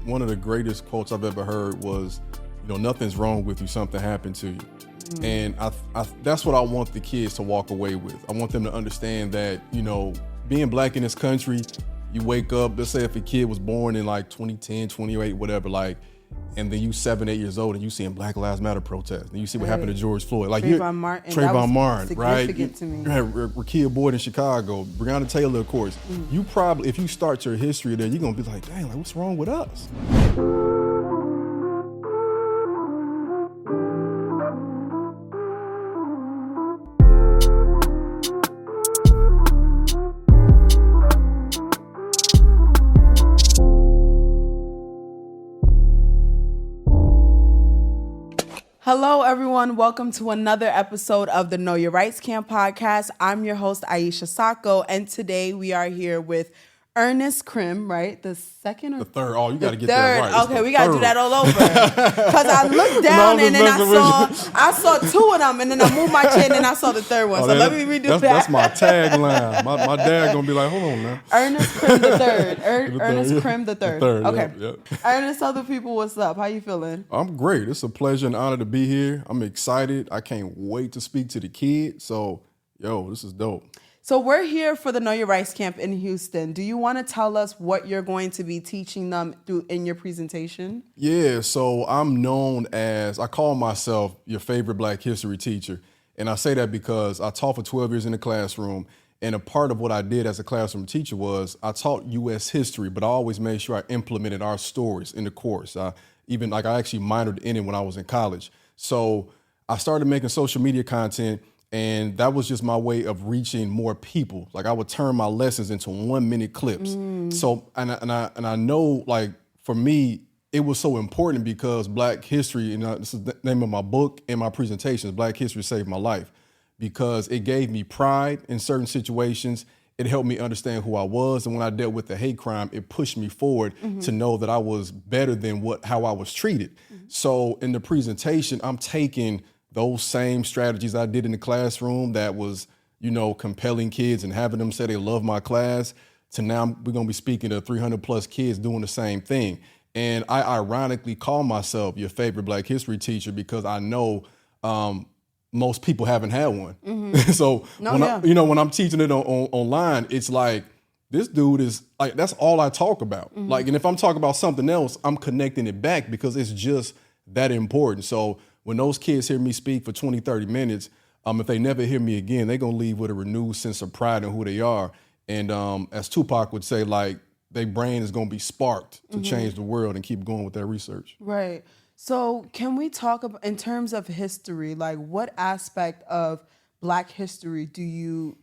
one of the greatest quotes I've ever heard was, nothing's wrong with you, something happened to you. And I that's what I want the kids to walk away with. I want them to understand that, being black in this country, you wake up, let's say if a kid was born in like 2010, 28, whatever, and then you 7, 8 years old and you seeing Black Lives Matter protests and you see what happened to George Floyd. Trayvon Martin, right? Significant to me. You had Rakia Boyd in Chicago, Breonna Taylor, of course. You probably, if you start your history there, you're gonna be like, dang, what's wrong with us? Hello, everyone. Welcome to another episode of the Know Your Rights Camp podcast. I'm your host, Aicha Sacko, and today we are here with Ernest, Crim, right? The second or the third? Oh, you got to get that right. Okay, we got to do that all over. Because I looked down and then I saw two of them, and then I moved my chair and then I saw the third one. So let me redo that. That's my tagline. My dad going to be like, hold on now. Ernest, Crim the third. Ernest, Crim the third. Okay. Yep. Ernest, tell the people what's up. How you feeling? I'm great. It's a pleasure and honor to be here. I'm excited. I can't wait to speak to the kids. So, this is dope. So we're here for the Know Your Rights Camp in Houston. Do you want to tell us what you're going to be teaching them in your presentation? Yeah, so I'm known as, I call myself your favorite Black history teacher. And I say that because I taught for 12 years in the classroom. And a part of what I did as a classroom teacher was I taught U.S. history, but I always made sure I implemented our stories in the course. I actually minored in it when I was in college. So I started making social media content. And that was just my way of reaching more people. Like I would turn my lessons into 1-minute clips. So, and I know, like for me, it was so important because Black history, this is the name of my book and my presentations, Black History Saved My Life, because it gave me pride in certain situations. It helped me understand who I was. And when I dealt with the hate crime, it pushed me forward to know that I was better than how I was treated. So in the presentation, I'm taking those same strategies I did in the classroom that was, compelling kids and having them say they love my class, to now we're going to be speaking to 300 plus kids doing the same thing. And I ironically call myself your favorite Black history teacher because I know most people haven't had one. So when I'm teaching it online, it's like, this dude is like, that's all I talk about. And if I'm talking about something else, I'm connecting it back because it's just that important. So when those kids hear me speak for 20, 30 minutes, if they never hear me again, they're going to leave with a renewed sense of pride in who they are. And as Tupac would say, like, their brain is going to be sparked to change the world and keep going with their research. Right. So can we talk about, in terms of history, like what aspect of Black history do you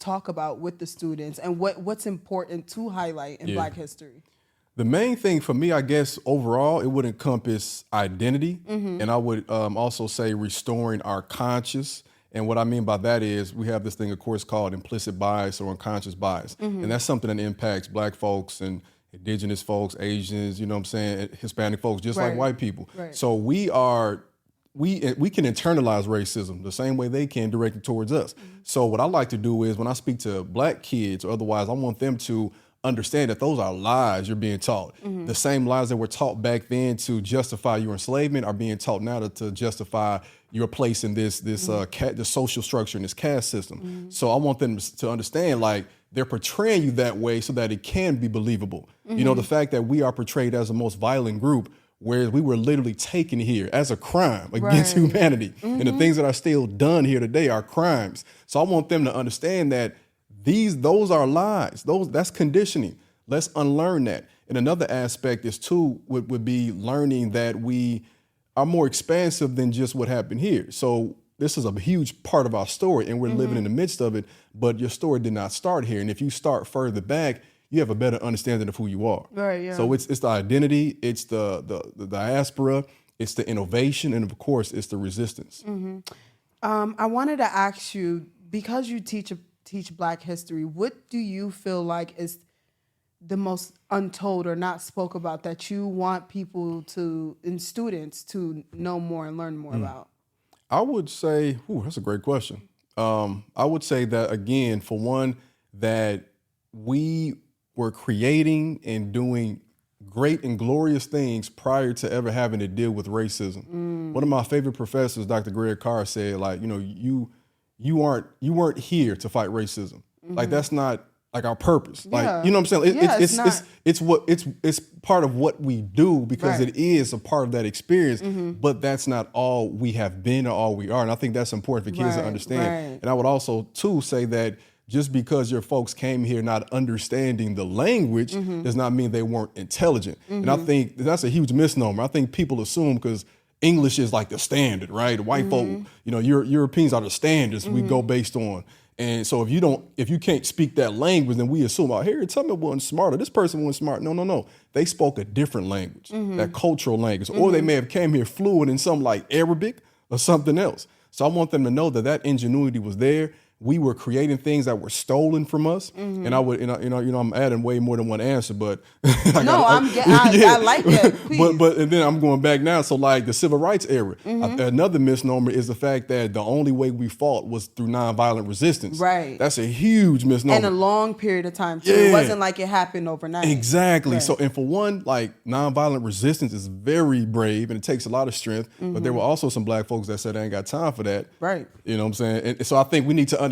talk about with the students and what's important to highlight in Black history? The main thing for me, I guess, overall, it would encompass identity. And I would also say restoring our conscious. And what I mean by that is we have this thing, of course, called implicit bias or unconscious bias. And that's something that impacts Black folks and indigenous folks, Asians, Hispanic folks, just like white people. Right. So we can internalize racism the same way they can directly towards us. So what I like to do is when I speak to Black kids or otherwise, I want them to understand that those are lies you're being taught. The same lies that were taught back then to justify your enslavement are being taught now to justify your place in this the social structure in this caste system. So I want them to understand, like, they're portraying you that way so that it can be believable. The fact that we are portrayed as the most violent group, whereas we were literally taken here as a crime against humanity. And the things that are still done here today are crimes. So I want them to understand that those are lies. That's conditioning. Let's unlearn that. And another aspect is too would be learning that we are more expansive than just what happened here. So this is a huge part of our story, and we're living in the midst of it. But your story did not start here. And if you start further back, you have a better understanding of who you are. Right. Yeah. So it's the identity, it's the diaspora, it's the innovation, and of course, it's the resistance. I wanted to ask you, because you teach Black history, what do you feel like is the most untold or not spoke about that you want people and students to know more and learn more about? I would say, that's a great question. I would say that, again, for one, that we were creating and doing great and glorious things prior to ever having to deal with racism. One of my favorite professors, Dr. KYRC, said, like, you know, you weren't here to fight racism. Like, that's not like our purpose. Like, you know what I'm saying? It's part of what we do because it is a part of that experience, but that's not all we have been or all we are. And I think that's important for kids to understand. And I would also too say that just because your folks came here not understanding the language does not mean they weren't intelligent. And I think that's a huge misnomer. I think people assume because English is like the standard, right? White folk, you know, Europeans are the standards we go based on. And so if you can't speak that language, then we assume, oh, Harriet Tubman wasn't smart or this person wasn't smart. No. They spoke a different language, that cultural language, or they may have came here fluent in something like Arabic or something else. So I want them to know that ingenuity was there. We were creating things that were stolen from us, and I would, I'm adding way more than one answer, but I like that. Please. But and then I'm going back now. So like the civil rights era, another misnomer is the fact that the only way we fought was through nonviolent resistance. Right. That's a huge misnomer. And a long period of time too. It wasn't like it happened overnight. Exactly. Right. So and for one, like nonviolent resistance is very brave and it takes a lot of strength. But there were also some black folks that said I ain't got time for that. Right. You know what I'm saying? And so I think we need to understand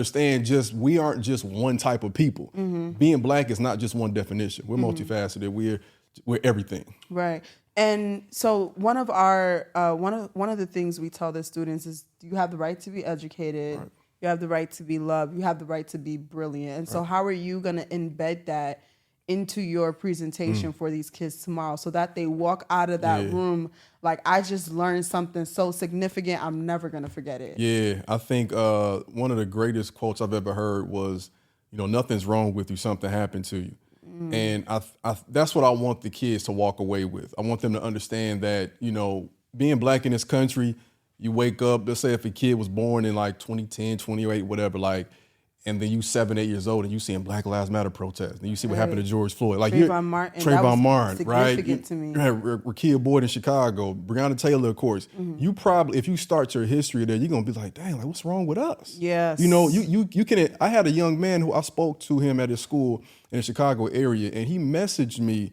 we aren't just one type of people. Being black is not just one definition. We're multifaceted. We're everything. Right. And so one of our one of the things we tell the students is you have the right to be educated. Right. You have the right to be loved. You have the right to be brilliant. And so how are you going to embed that into your presentation for these kids tomorrow so that they walk out of that room like, I just learned something so significant, I'm never going to forget it. Yeah, I think one of the greatest quotes I've ever heard was, you know, nothing's wrong with you, something happened to you. And that's what I want the kids to walk away with. I want them to understand that, you know, being black in this country, you wake up, let's say if a kid was born in like 2010, 28, whatever, like, and then you 7, 8 years old and you seeing Black Lives Matter protests. And you see what happened to George Floyd. Like Trayvon Martin, right? Significant to me. Rakia Boyd in Chicago, Breonna Taylor, of course. You probably, if you start your history there, you're going to be like, dang, like what's wrong with us? Yes. You know, you can, I had a young man who I spoke to him at his school in the Chicago area, and he messaged me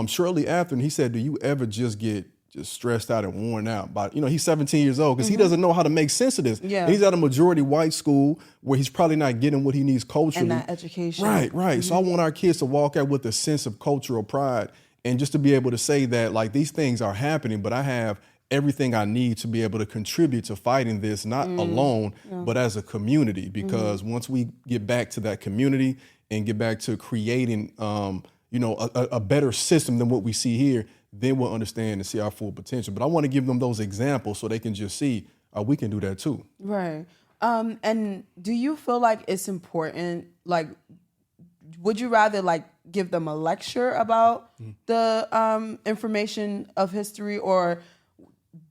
shortly after, and he said, do you ever just get stressed out and worn out by, you know, he's 17 years old because he doesn't know how to make sense of this. Yeah. And he's at a majority white school where he's probably not getting what he needs culturally. And that education. Right. So I want our kids to walk out with a sense of cultural pride and just to be able to say that like these things are happening, but I have everything I need to be able to contribute to fighting this, not alone, but as a community. Because once we get back to that community and get back to creating, you know, a better system than what we see here, then we'll understand and see our full potential. But I want to give them those examples so they can just see we can do that too. Right. And do you feel like it's important, like, would you rather like give them a lecture about the information of history, or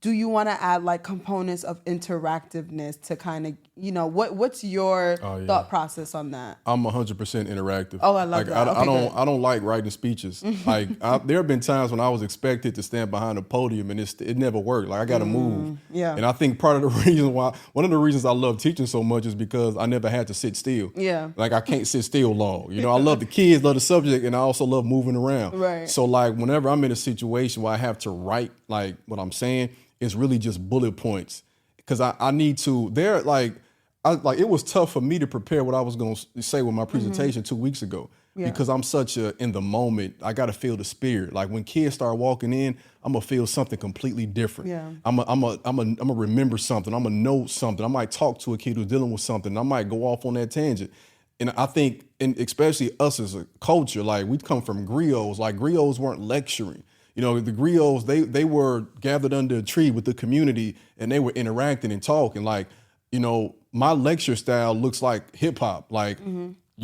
do you want to add like components of interactiveness to kind of, you know, what's your thought process on that? I'm 100% interactive. Oh, I love that. I don't like writing speeches. Like there have been times when I was expected to stand behind a podium and it never worked. Like I got to move. Yeah. And I think one of the reasons I love teaching so much is because I never had to sit still. Yeah. Like I can't sit still long. You know, I love the kids, love the subject, and I also love moving around. Right. So like whenever I'm in a situation where I have to write like what I'm saying, it's really just bullet points because I need to. It was tough for me to prepare what I was going to say with my presentation 2 weeks ago because I'm such in the moment. I got to feel the spirit. Like when kids start walking in, I'm gonna feel something completely different. Yeah. I'm gonna remember something. I'm gonna know something. I might talk to a kid who's dealing with something. I might go off on that tangent. And I think, and especially us as a culture, like we come from griots. Like griots weren't lecturing. You know, the griots, they were gathered under a tree with the community and they were interacting and talking. Like, you know, my lecture style looks like hip hop. Like,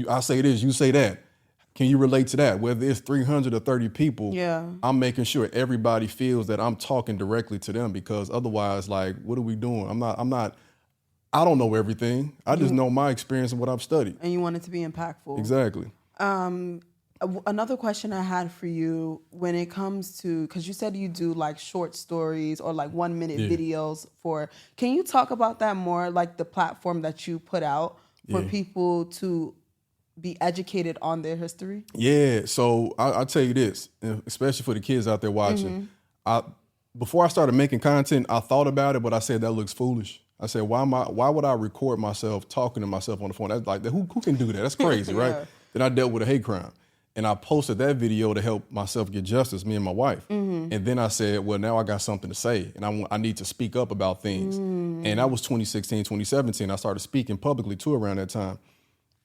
I say this, you say that. Can you relate to that? Whether it's 300 or 30 people, I'm making sure everybody feels that I'm talking directly to them because otherwise, like, what are we doing? I don't know everything. I just know my experience and what I've studied. And you want it to be impactful. Exactly. Another question I had for you when it comes to, because you said you do like short stories or like 1 minute videos can you talk about that more, like the platform that you put out for people to be educated on their history? Yeah. So I'll tell you this, especially for the kids out there watching. Before I started making content, I thought about it, but I said that looks foolish. I said, why would I record myself talking to myself on the phone? That's like, who can do that? That's crazy, right? Then I dealt with a hate crime. And I posted that video to help myself get justice, me and my wife. And then I said, well, now I got something to say, and I need to speak up about things. And that was 2016, 2017. I started speaking publicly too around that time.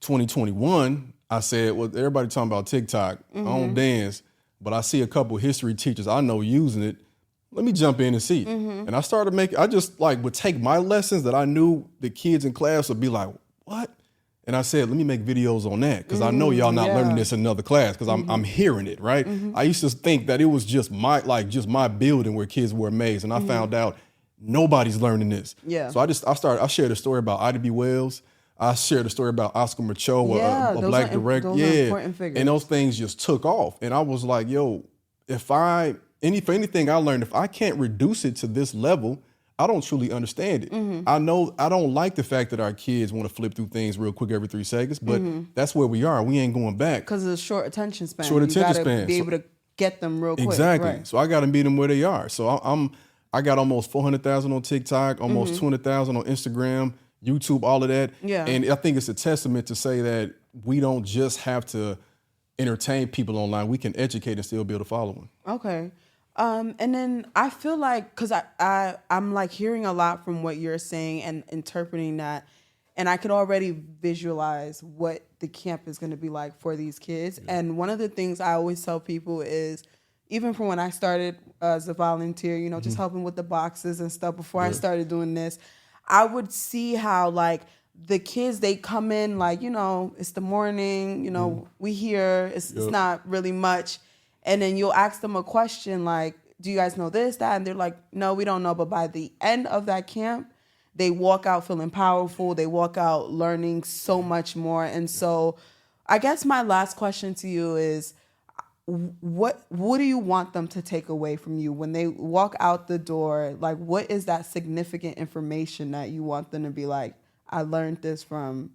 2021, I said, well, everybody talking about TikTok. I don't dance, but I see a couple history teachers I know using it. Let me jump in and see. And I started I just would take my lessons that I knew the kids in class would be like, what? And I said, let me make videos on that because I know y'all not learning this in another class because I'm hearing it, right? I used to think that it was just my building where kids were amazed, and I found out nobody's learning this. Yeah. So I shared a story about Ida B. Wells. I shared a story about Oscar Macho, a black director. Those are important figures. And those things just took off. And I was like, yo, for anything I learned, if I can't reduce it to this level, I don't truly understand it. I know I don't like the fact that our kids want to flip through things real quick every 3 seconds, but that's where we are. We ain't going back. Because of the short attention span. Short attention span. Be able to get them real quick. Exactly. Right. So I got to meet them where they are. So I got almost 400,000 on TikTok, almost 200,000 on Instagram, YouTube, all of that. Yeah. And I think it's a testament to say that we don't just have to entertain people online. We can educate and still build a following. Okay. And then I feel like, because I'm like hearing a lot from what you're saying and interpreting that, and I could already visualize what the camp is going to be like for these kids. Yeah. And one of the things I always tell people is, even from when I started as a volunteer, just helping with the boxes and stuff before I started doing this, I would see how like the kids, they come in like, it's the morning, we here, it's not really much. And then you'll ask them a question like, do you guys know this, that? And they're like, no, we don't know. But by the end of that camp, they walk out feeling powerful. They walk out learning so much more. And so I guess my last question to you is, what do you want them to take away from you when they walk out the door? Like, what is that significant information that you want them to be like, I learned this from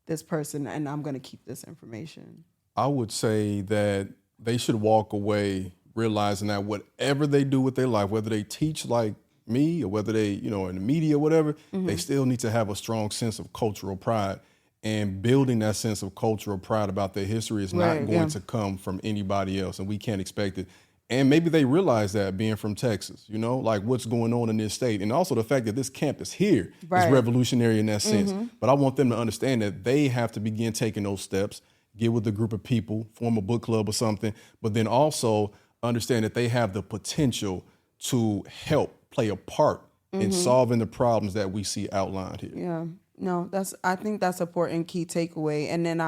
this person and I'm going to keep this information? I would say that they should walk away realizing that whatever they do with their life, whether they teach like me or whether they, in the media or whatever, they still need to have a strong sense of cultural pride. And building that sense of cultural pride about their history is not going to come from anybody else, and we can't expect it. And maybe they realize that being from Texas, like what's going on in this state. And also the fact that this campus here is revolutionary in that sense. But I want them to understand that they have to begin taking those steps, get with a group of people, form a book club or something, but then also understand that they have the potential to help play a part in solving the problems that we see outlined here. Yeah, no, I think that's an important key takeaway. And then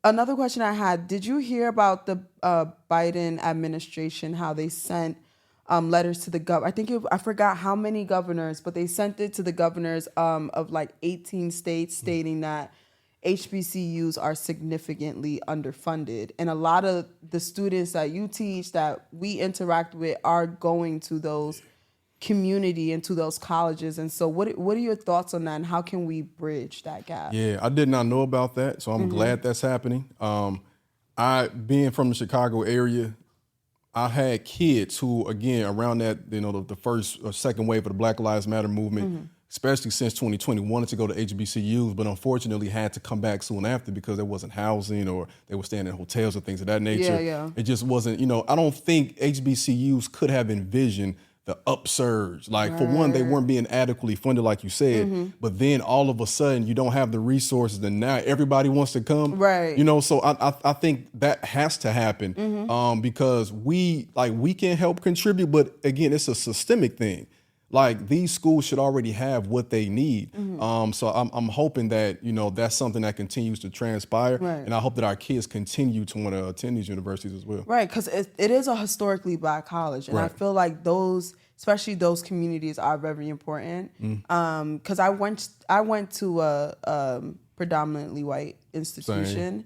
another question I had, did you hear about the Biden administration, how they sent letters to the governor? I forgot how many governors, but they sent it to the governors of like 18 states stating that HBCUs are significantly underfunded. And a lot of the students that you teach, that we interact with, are going to those community and to those colleges. And so what are your thoughts on that, and how can we bridge that gap? Yeah, I did not know about that, so I'm glad that's happening. Being from the Chicago area, I had kids who, again, around that, the first or second wave of the Black Lives Matter movement, especially since 2020, wanted to go to HBCUs, but unfortunately had to come back soon after because there wasn't housing or they were staying in hotels or things of that nature. Yeah. It just wasn't, I don't think HBCUs could have envisioned the upsurge. Like, for one, they weren't being adequately funded, like you said, but then all of a sudden you don't have the resources and now everybody wants to come. Right. So I think that has to happen because we can help contribute, but again, it's a systemic thing. Like, these schools should already have what they need. So I'm hoping that, that's something that continues to transpire. Right. And I hope that our kids continue to want to attend these universities as well. Right, because it is a historically Black college. And I feel like especially those communities are very important. Because I went to a predominantly white institution. Same.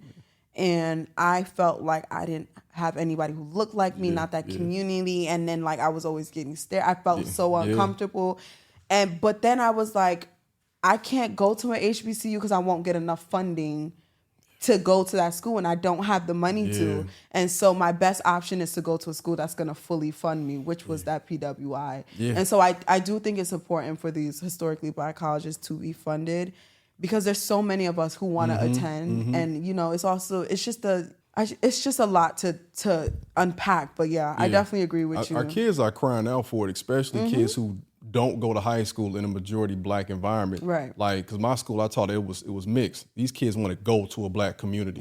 And I felt like I didn't have anybody who looked like me, not that community. And then I was always getting stared. I felt so uncomfortable. But then I was like, I can't go to an HBCU because I won't get enough funding to go to that school and I don't have the money to. And so my best option is to go to a school that's going to fully fund me, which was that PWI. And so I do think it's important for these historically Black colleges to be funded because there's so many of us who want to attend. And, you know, it's just a lot to unpack. But I definitely agree with you. Our kids are crying out for it, especially kids who don't go to high school in a majority Black environment. Right. Like, because my school, I taught it was mixed. These kids want to go to a Black community.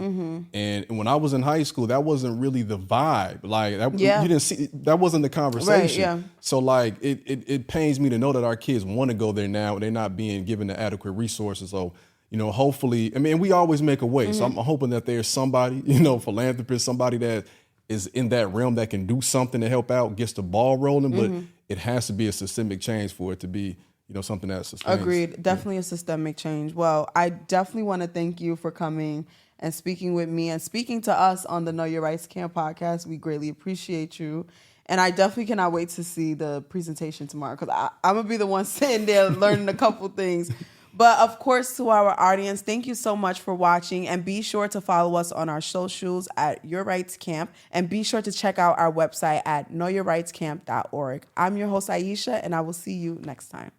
And when I was in high school, that wasn't really the vibe. Like, you didn't see, that wasn't the conversation. Right, So, like, it pains me to know that our kids want to go there now and they're not being given the adequate resources. So, you know, hopefully, I mean, we always make a way. So I'm hoping that there's somebody, you know, philanthropist, somebody that is in that realm that can do something to help out, gets the ball rolling, but it has to be a systemic change for it to be, you know, something that's sustains. Agreed. Definitely a systemic change. Well, I definitely want to thank you for coming and speaking with me and speaking to us on the Know Your Rights Camp podcast. We greatly appreciate you. And I definitely cannot wait to see the presentation tomorrow because I'm going to be the one sitting there learning a couple things. But of course, to our audience, thank you so much for watching. And be sure to follow us on our socials at Your Rights Camp. And be sure to check out our website at knowyourrightscamp.org. I'm your host, Aicha, and I will see you next time.